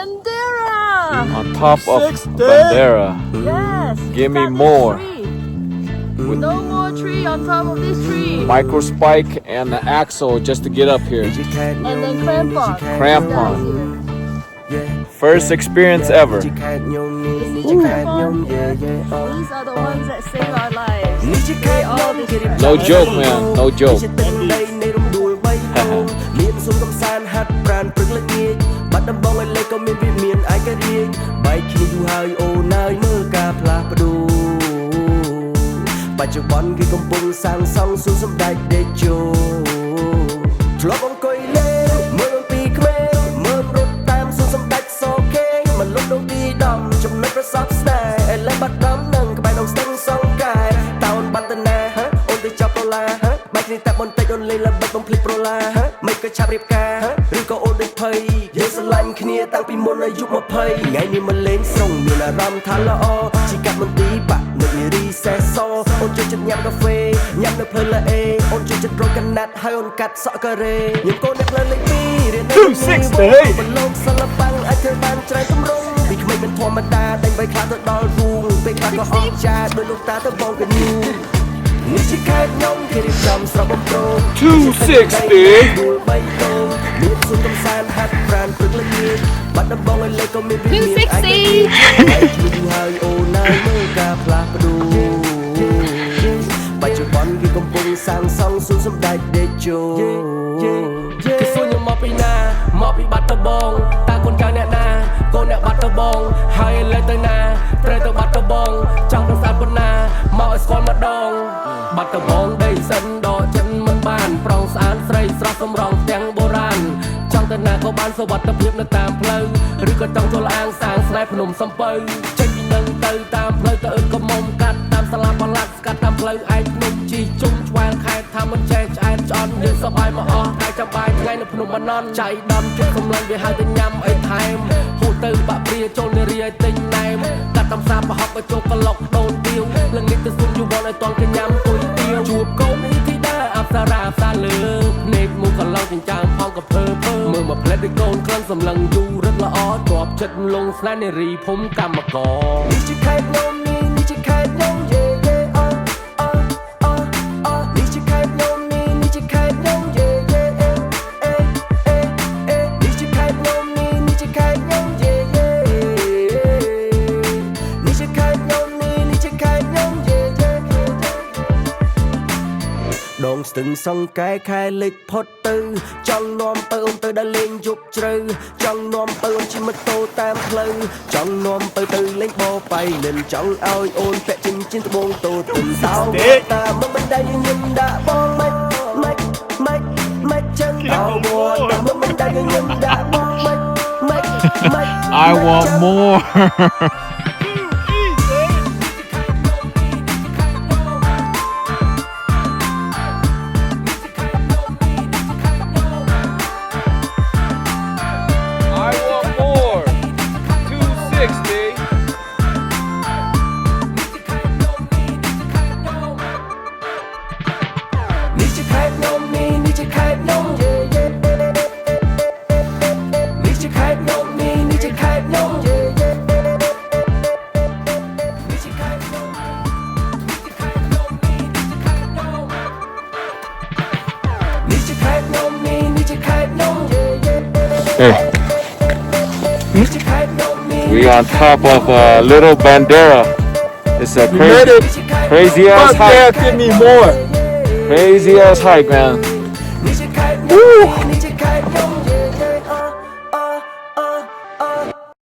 Bandera. On top of Sixth day. Bandera. Yes. Give me look at this more. tree. No more tree on top of this tree. Micro spike and the axle just to get up here. And then crampon. Crampon. First experience ever. These crampon. These are the ones that save our lives. They all distract. No joke, man. No joke. មានសុំកំសាន្តហាត់ប្រានព្រឹកល្ងាចបាត់ដំបងឲ្យលេខក៏មានវាមានឯករាជ្យបែកគ្នាយូរហើយអូនហើយមើលការផ្លាស់ប្ដូរបច្ចុប្បន្នគេកំពុងសាងសង់សួនសម្ដេចតេជោធ្លាប់អង្គុយលេងមើលពីក្មេងមើលរត់តាមសួនសម្ដេចសខេងមកលុបដងទីដំចំណុចប្រសពស្នេហ៍ឥឡូវបាត់ដំនឹងក្បែរដងស្ទឹងសងកាយតោនបាត់តាណាអូនទៅចាប់ដុល្លារបែកគ្នាតែបន្តិចអូនលេងល្បិចបំភ្លេចប្រឡាមិនក៏ឆាប់រៀបការឬក៏អូនដូចភ័យយើងស្រឡាញ់គ្នាតាំងពីមុនអាយុ20ថ្ងៃនេះមកលេងស្រុងមានអារម្មណ៍ថាល្អជីកាត់មន្ទីរបាក់នៅរីសេសអូនចូលចិត្តញ៉ាំកាហ្វេញ៉ាំនៅផ្លូវឡាអេអូនចូលចិត្តរកកណាត់ហើយអូនកាត់សក់ការ៉េញ៉ាំកូននៅផ្លូវលេខ2រៀននៅបលោកសិល្បៈអាចធ្វើបានច្រើនទម្រង់ពីក្មេងមិនធម្មតាដេញបីខ្លះទៅដល់រូងពេលខ្លះក៏អស់ចាដោយលោកតាទៅបងកញូនេះជាខេត្តខ្ញុំគេរៀបចំស្រស់បំព្រង 260 បីដងមានសួនកំសាន្តហាត់ប្រាណព្រឹកល្ងាចបាត់ដំបងឲ្យលេខក៏មានវាមានឯករាជ្យហើយអូនហើយមើលការផ្លាស់ប្ដូរបច្ចុប្បន្នគេកំពុងសាងសង់សួនសម្ដេចតេជោគេសួរខ្ញុំមកពីណាមកពីបាត់ដំបងតើកូនចៅអ្នកណាកូនអ្នកបាត់ដំបងហើយឥឡូវទៅណាត្រូវទៅបាត់ដំបងចង់ទៅស្អាតប៉ុណ្ណាមកឲ្យស្គាល់ម្ដងបាត់ដំបងដីសិនដកចិនមិនបានប្រងស្អាតស្រីស្រស់សម្រងទាំងបុរាណចង់ទៅណាក៏បានសុវត្ថិភាពនៅតាមផ្លូវឬក៏ចង់ចូលអាងសាងស្នេហ៍ភ្នំសំពៅចេញពីនឹងទៅតាមផ្លូវទៅអឺក៏មុំកាត់តាមសាលាបន្លាត់ស្កាត់តាមផ្លូវឯកភ្នំជីជុំឆ្វែលខេត្តថាមិនចេះឆ្អែតឆ្អន់យើងសប្បាយមកអស់ថ្ងៃចាំបាយថ្ងៃនៅភ្នំបាណន់ចៃដំជិះសម្លឹងវាហៅទៅញ៉ាំអីថែមហូតទៅបាក់ព្រាចូលនារីឲ្យទិញណែមកាត់តាមសាប្រហុកក៏ចូលក្លុកដូនទៀវល្ងាចទៅសុំយូវ័នឲ្យតន់កញ៉ាំទុយទៀវជួបកូននេះធីតាអប្សរាផ្សារលើភ្នែកមុខកន្លងចិញ្ចើមផងក៏ភើមើលមកផ្លែតដូចកូនក្លិនសម្លឹងយូររឹតល្អជាប់ចិត្តលងស្នេហ៍នារីភូមិកម្មករនេះជាខេត្តខ្ញុំនេះជាខេត្តខ្ញុំយេយេអូអូនេះជាខេត្តខ្ញុំនេះជាខេត្តខ្ញុំយេយេនេះជាខេត្តខ្ញុំនេះជាខេត្តខ្ញុំយេយេនេះជាខេត្តខ្ញុំនេះជាខេត្តខ្ញុំយេយេដងស្ទឹងសង្កែខែលេខផុតទៅចង់នាំពៅអូនទៅដល់លេងយប់ជ្រៅចង់នាំពៅអូនជិះម៉ូតូតាមផ្លូវចង់នាំពៅទៅលេងបបៃលិនចង់ឲ្យអូនពាក់ចិញ្ចៀនត្បូងតូចទុំតោតាមមិនមិនដែលញញឹមដាក់បងមិនចឹងអោមកតាមមិនដែលញញឹមដាក់បងមិន I want more. I want more. 260. នេះជាខេត្តខ្ញុំនេះជាខេត្តខ្ញុំយេយេនេះជាខេត្តខ្ញុំនេះជាខេត្តខ្ញុំយេយេនេះជាខេត្តខ្ញុំនេះជាខេត្តខ្ញុំនេះជាខេត្តខ្ញុំយេយេ Hey, នេះជាខេត្តខ្ញុំនេះ we on top of Little Bandera. It's a crazy ass hike. Give me more. Crazy ass hike, man. នេះជាខេត្តខ្ញុំនេះជា